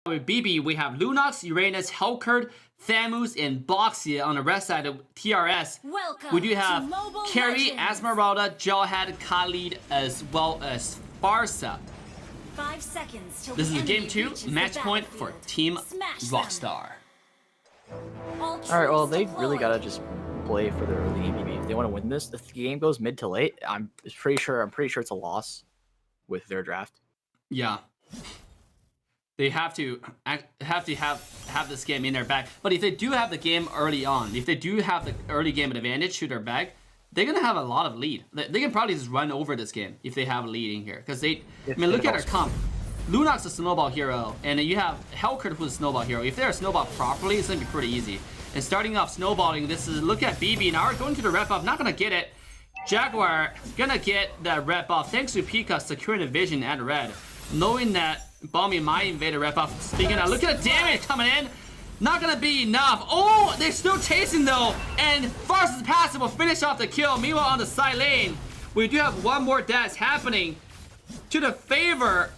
With BB, we have Lunox, Uranus, Helkert, Thamus, and Boxia. On the rest side of TRS, we do have Carrie, Esmeralda, Jawhead, Khalid, as well as Farsa. 5 seconds till this is game 2, match point for Team Rockstar. Alright, well, they really gotta just play for their early MLBB. If they want to win this, if the game goes mid to late, I'm pretty sure it's a loss with their draft. Yeah. They have to have this game in their bag. But if they do have the game early on, if they do have the early game advantage to their bag, they're gonna have a lot of lead. They can probably just run over this game if they have a lead in here. Because I mean, look at their comp. Lunox a snowball hero, and you have Helkert who's a snowball hero. If they're a snowball properly, it's gonna be pretty easy. And starting off snowballing, this is look at BB now. Going to the rep off, not gonna get it. Jaguar gonna get that rep off thanks to Pika securing the vision at red, knowing that bombing might invade a rep off. Speaking of, look at the damage coming in. Not gonna be enough. Oh, they're still chasing though, and Farsa's passive will finish off the kill. Meanwhile, on the side lane, we do have one more dash happening to the favor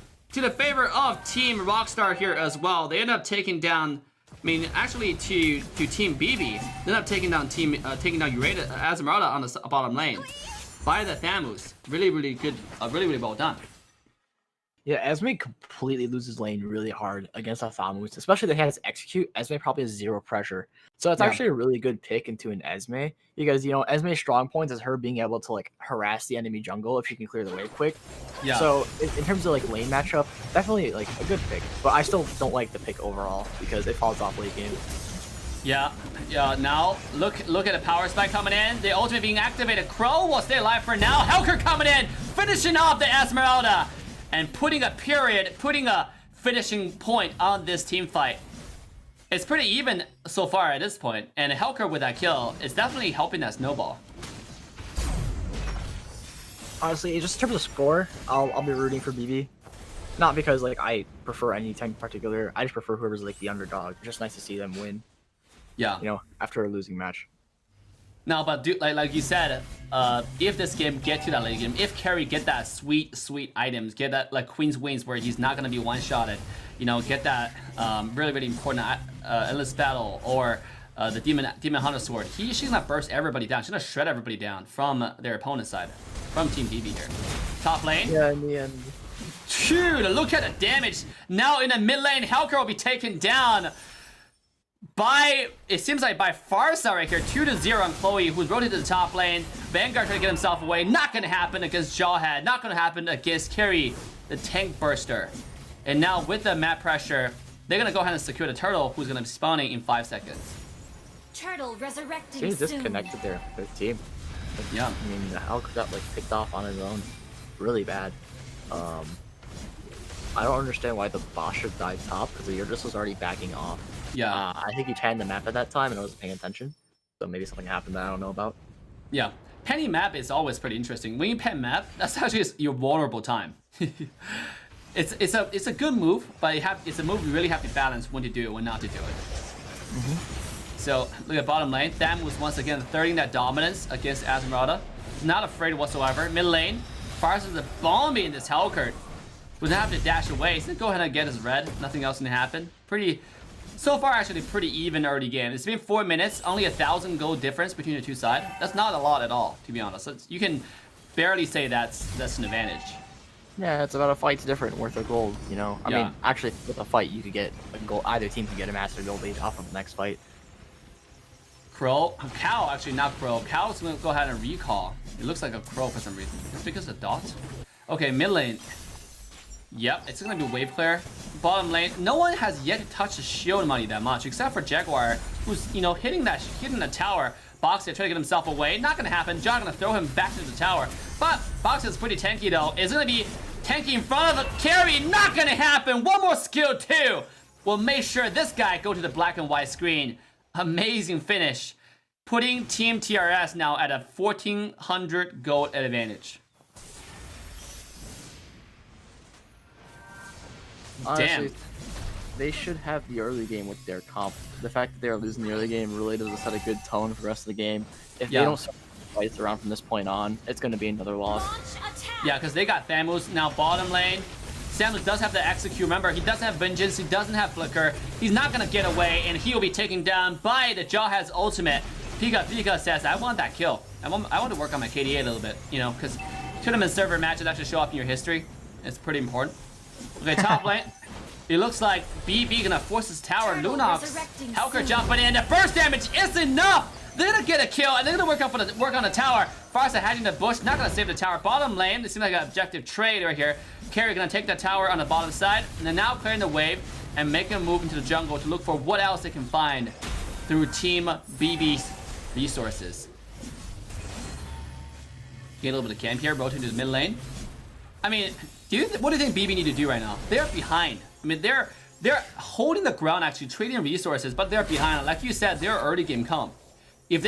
of Team Rockstar here as well. They end up taking down. I mean, actually, to Team BB, they end up taking down Uranus, Esmeralda on the bottom lane by the Thamus. Really, really good. Really well done. Yeah, Esme completely loses lane really hard against Thamus, especially if they has execute. Esme probably has 0 pressure, so it's actually a really good pick into an Esme because Esme's strong points is her being able to like harass the enemy jungle if she can clear the way quick. Yeah. So in terms of like lane matchup, definitely like a good pick, but I still don't like the pick overall because it falls off late game. Yeah. Now look at the power spike coming in. The ultimate being activated. Crow will stay alive for now. Helker coming in, finishing off the Esmeralda. And putting a finishing point on this team fight. It's pretty even so far at this point, and Helker with that kill is definitely helping that snowball. Honestly, just in terms of score, I'll be rooting for BB. Not because like I prefer any team in particular, I just prefer whoever's like the underdog. It's just nice to see them win. Yeah. After a losing match. No, but dude, like you said, if this game get to that late game, if Carrie get that sweet items, get that like Queen's Wings where he's not gonna be one-shotted, get that really important endless battle or the Demon Hunter sword, she's gonna burst everybody down. She's gonna shred everybody down from their opponent's side, from Team BB here. Top lane. Yeah, in the end. Dude, look at the damage. Now in the mid lane, Helker will be taken down by, it seems like by Farsa right here, 2-0 on Chloe, who's rotated to the top lane. Vanguard trying to get himself away. Not gonna happen against Jawhead. Not gonna happen against Carrie, the tank burster. And now with the map pressure, they're gonna go ahead and secure the turtle, who's gonna be spawning in 5 seconds. Turtle resurrecting She's disconnected their team. Yeah. I mean, the Hulk got like picked off on his own, really bad. I don't understand why the boss should dive top because the Yurgis was already backing off. Yeah. I think he panned the map at that time and I wasn't paying attention. So maybe something happened that I don't know about. Yeah. Penny map is always pretty interesting. When you pen map, that's actually your vulnerable time. It's a good move, but it's a move you really have to balance when to do it, when not to do it. So look at bottom lane. Tham was once again thirding that dominance against Esmeralda. Not afraid whatsoever. Mid lane, Farsa is bombing this Helkert. Would have to dash away. He's gonna go ahead and get his red. Nothing else gonna happen. So far, actually, pretty even early game. It's been 4 minutes, only 1,000 gold difference between the two sides. That's not a lot at all, to be honest. You can barely say that's an advantage. Yeah, it's about a fight's different, worth a gold, I mean, actually, with a fight, you could get a gold. Either team could get a master gold lead off of the next fight. Cow, actually not Crow. Cow's gonna go ahead and recall. It looks like a Crow for some reason. It's because of the dots. Okay, mid lane. Yep, it's gonna be wave clear. Bottom lane, no one has yet to touch the shield money that much, except for Jaguar, who's hitting the tower. Boxer trying to get himself away. Not gonna happen. John gonna throw him back to the tower. But Boxer is pretty tanky though. It's gonna be tanky in front of a carry. Not gonna happen. One more skill too. We'll make sure this guy go to the black and white screen. Amazing finish, putting Team TRS now at a 1,400 gold advantage. Honestly, Damn. They should have the early game with their comp. The fact that they're losing the early game really doesn't set a good tone for the rest of the game. If they don't start fights around from this point on, it's going to be another loss. Yeah, because they got Thamus now bottom lane. Samus does have the execute. Remember, he doesn't have Vengeance. He doesn't have Flicker. He's not going to get away, and he will be taken down by the Jawhead's ultimate. Pika says, I want that kill. I want to work on my KDA a little bit, you know, because tournament server matches actually show up in your history. It's pretty important. Okay, top lane. It looks like BB gonna force his tower. Lunox, Helker jumping in. The burst damage is enough. They're gonna get a kill, and they're gonna work on the tower. Farsa hiding the bush, not gonna save the tower. Bottom lane, this seems like an objective trade right here. Carry gonna take the tower on the bottom side, and then now clearing the wave and making a move into the jungle to look for what else they can find through Team BB's resources. Get a little bit of camp here, rotate to the mid lane. I mean, what do you think BB need to do right now? They're behind. I mean, they're holding the ground, actually trading resources, but they're behind. Like you said, they're early game comp. If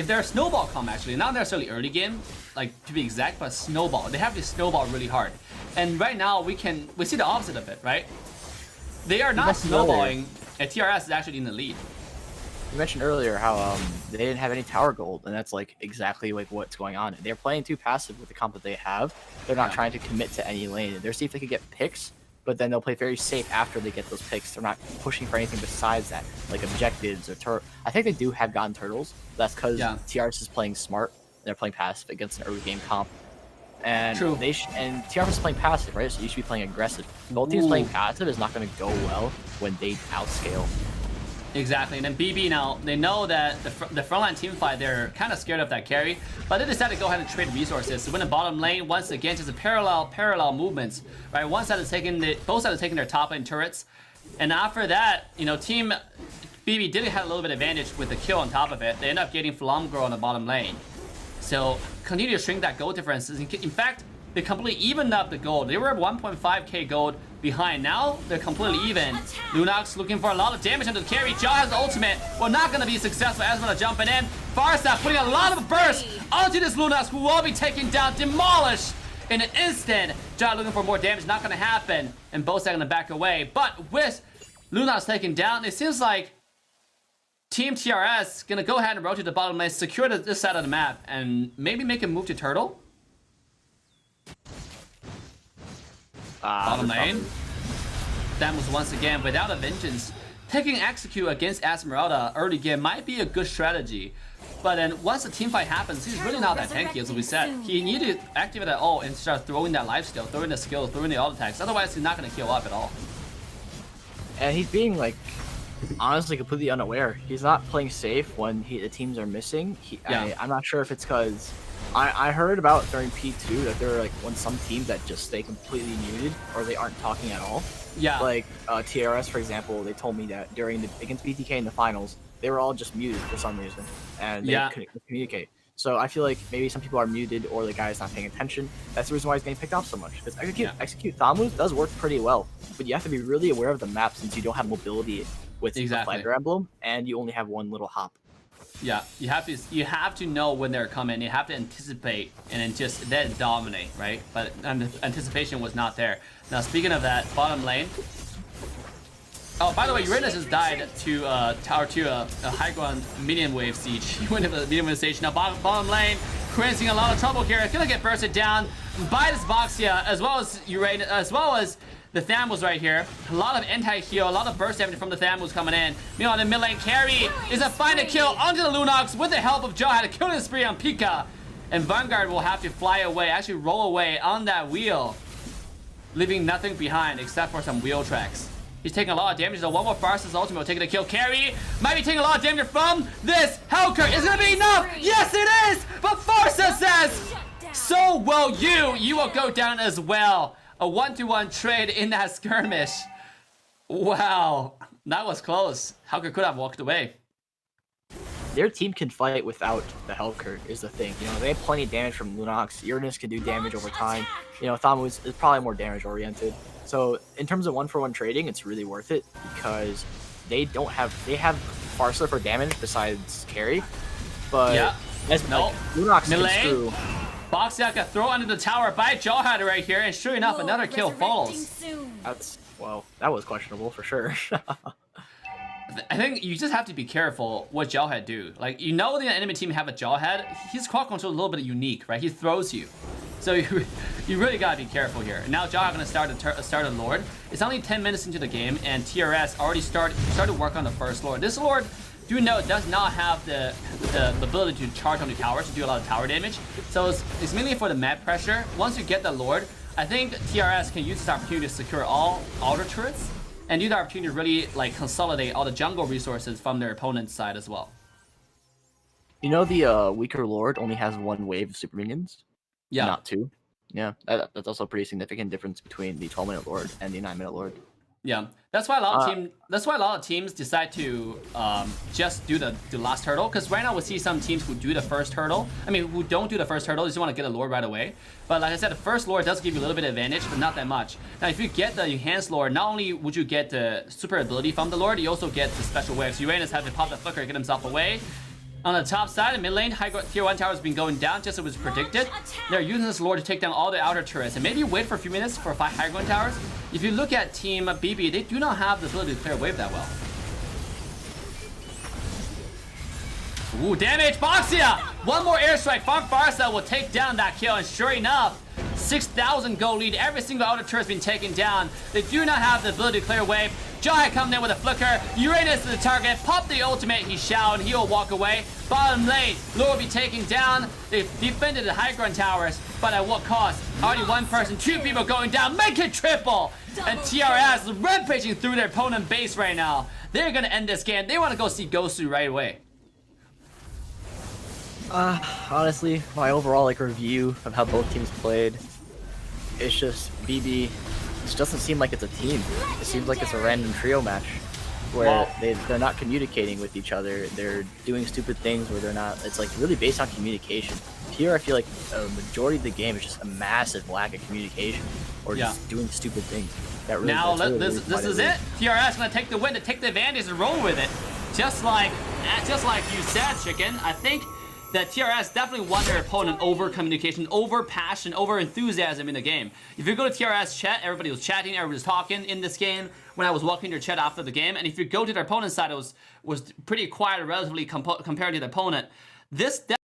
they're snowball comp, actually, not necessarily early game, like to be exact, but snowball. They have to snowball really hard. And right now we see the opposite of it, right? They are not snowballing, and TRS is actually in the lead. You mentioned earlier how they didn't have any tower gold, and that's like exactly like what's going on. They're playing too passive with the comp that they have. They're not trying to commit to any lane. They're seeing if they could get picks, but then they'll play very safe after they get those picks. They're not pushing for anything besides that, like objectives or I think they do have gotten turtles. That's because TRS is playing smart. They're playing passive against an early game comp. And and TRS is playing passive, right? So you should be playing aggressive. Both teams playing passive is not going to go well when they outscale. Exactly, and then BB now, they know that the frontline team fight, they're kind of scared of that carry, but they decided to go ahead and trade resources to win the bottom lane. Once again, just a parallel movements, right? Both sides are taking their top lane turrets, and after that, you know, Team BB did have a little bit of advantage with the kill on top of it. They end up getting Flamgirl on the bottom lane, so continue to shrink that gold difference. In fact, they completely evened up the gold. They were at 1.5k gold behind. Now they're completely even. Lunox looking for a lot of damage into the carry. Jaw has the ultimate. Well, not going to be successful. Esmeralda jumping in. Farsa putting a lot of burst onto this Lunox, who will be taken down, demolished in an instant. Jaw looking for more damage. Not going to happen. And both are going to back away. But with Lunox taken down, it seems like Team TRS going to go ahead and rotate the bottom lane, secure this side of the map, and maybe make a move to Turtle. Bottom lane. Samus once again without a vengeance. Taking execute against Esmeralda early game might be a good strategy. But then once the team fight happens, he's really not that tanky, as we said. He needed to activate that ult and start throwing that lifesteal, throwing the skills, throwing the auto attacks. Otherwise, he's not going to heal up at all. And he's being like, honestly, completely unaware. He's not playing safe when the teams are missing. I'm not sure if it's because I heard about during P2 that there are like some teams that just stay completely muted or they aren't talking at all. Yeah. Like TRS, for example, they told me that against BTK in the finals, they were all just muted for some reason and they couldn't communicate. So I feel like maybe some people are muted or the guy's not paying attention. That's the reason why he's getting picked off so much. Because execute Thamus does work pretty well, but you have to be really aware of the map since you don't have mobility with the Fighter Emblem and you only have one little hop. Yeah, you have to know when they're coming. You have to anticipate and then dominate, right? But anticipation was not there. Now, speaking of that, bottom lane. Oh, by the way, Uranus has died to Tower 2, a high ground medium wave siege. He went to the medium wave stage. Now, bottom lane, Quinn's in a lot of trouble here. It's gonna get bursted down by this Boxia, as well as Uranus, as well as the Thamus right here. A lot of anti-heal, a lot of burst damage from the Thamus coming in. Meanwhile, the mid lane carry is a find a kill onto the Lunox with the help of Joe. Had a killing spree on Pika. And Vanguard will have to fly away, actually roll away on that wheel, leaving nothing behind except for some wheel tracks. He's taking a lot of damage, so one more Farsa's ultimate will take the kill. Carry might be taking a lot of damage from this Helker. Is it gonna be enough? Yes, it is! But Farsa says, so will you will go down as well. A 1-to-1 trade in that skirmish. Wow, that was close. Helker could have walked away. Their team can fight without the Helker is the thing. You know, they have plenty of damage from Lunox. Uranus can do damage over time. You know, Thamus is probably more damage oriented. So in terms of 1-for-1 trading, it's really worth it they have Farsa for damage besides carry. But Lunox can screw. Boxia got thrown under the tower by Jawhead right here, and sure enough, another kill follows. That was questionable for sure. I think you just have to be careful what Jawhead do. Like, you know the enemy team have a Jawhead. His crowd control is a little bit unique, right? He throws you. So you really gotta be careful here. Now Jog gonna start a Lord. It's only 10 minutes into the game, and TRS already started work on the first Lord. This Lord, do note, does not have the ability to charge on the towers to do a lot of tower damage. So it's mainly for the map pressure. Once you get the Lord, I think TRS can use this opportunity to secure all outer turrets and use the opportunity to really like consolidate all the jungle resources from their opponent's side as well. You know the weaker Lord only has 1 wave of super minions? Yeah. Not 2. Yeah, that's also a pretty significant difference between the 12-minute Lord and the 9-minute Lord. Yeah, that's why a lot of teams decide to just do the last hurdle. Because right now we see some teams who do the first hurdle. I mean, who don't do the first hurdle, just want to get a Lord right away. But like I said, the first Lord does give you a little bit of advantage, but not that much. Now, if you get the enhanced Lord, not only would you get the super ability from the Lord, you also get the special waves. Uranus has to pop the flicker, get himself away. On the top side, in mid lane, tier 1 tower has been going down just as was predicted. They're using this Lord to take down all the outer turrets and maybe wait for a few minutes for 5 high ground towers. If you look at Team BB, they do not have the ability to clear a wave that well. Ooh, damage, Boxia! One more airstrike from Farsa will take down that kill, and sure enough, 6,000 gold lead. Every single outer turret has been taken down. They do not have the ability to clear a wave. Jai coming in with a flicker. Uranus is the target. Pop the ultimate. He shall, and he will walk away. Bottom lane, Lord will be taken down. They've defended the high ground towers, but at what cost? Already 1 person, 2 people going down. Make it triple! And TRS is rampaging through their opponent base right now. They're gonna end this game. They want to go see Gosu right away. Honestly, my overall review of how both teams played, it's just BB. It doesn't seem like it's a team. It seems like it's a random trio match where they're not communicating with each other. They're doing stupid things where they're not. It's like really based on communication. Here, I feel like a majority of the game is just a massive lack of communication or just doing stupid things. That really, now really this is it. TRS gonna take the win, to take the advantage and roll with it. Just like you said, Chicken. I think that TRS definitely won their opponent over communication, over passion, over enthusiasm in the game. If you go to TRS chat, everybody was chatting, everybody was talking in this game when I was walking their chat after the game. And if you go to their opponent's side, it was pretty quiet, relatively compared to the opponent. This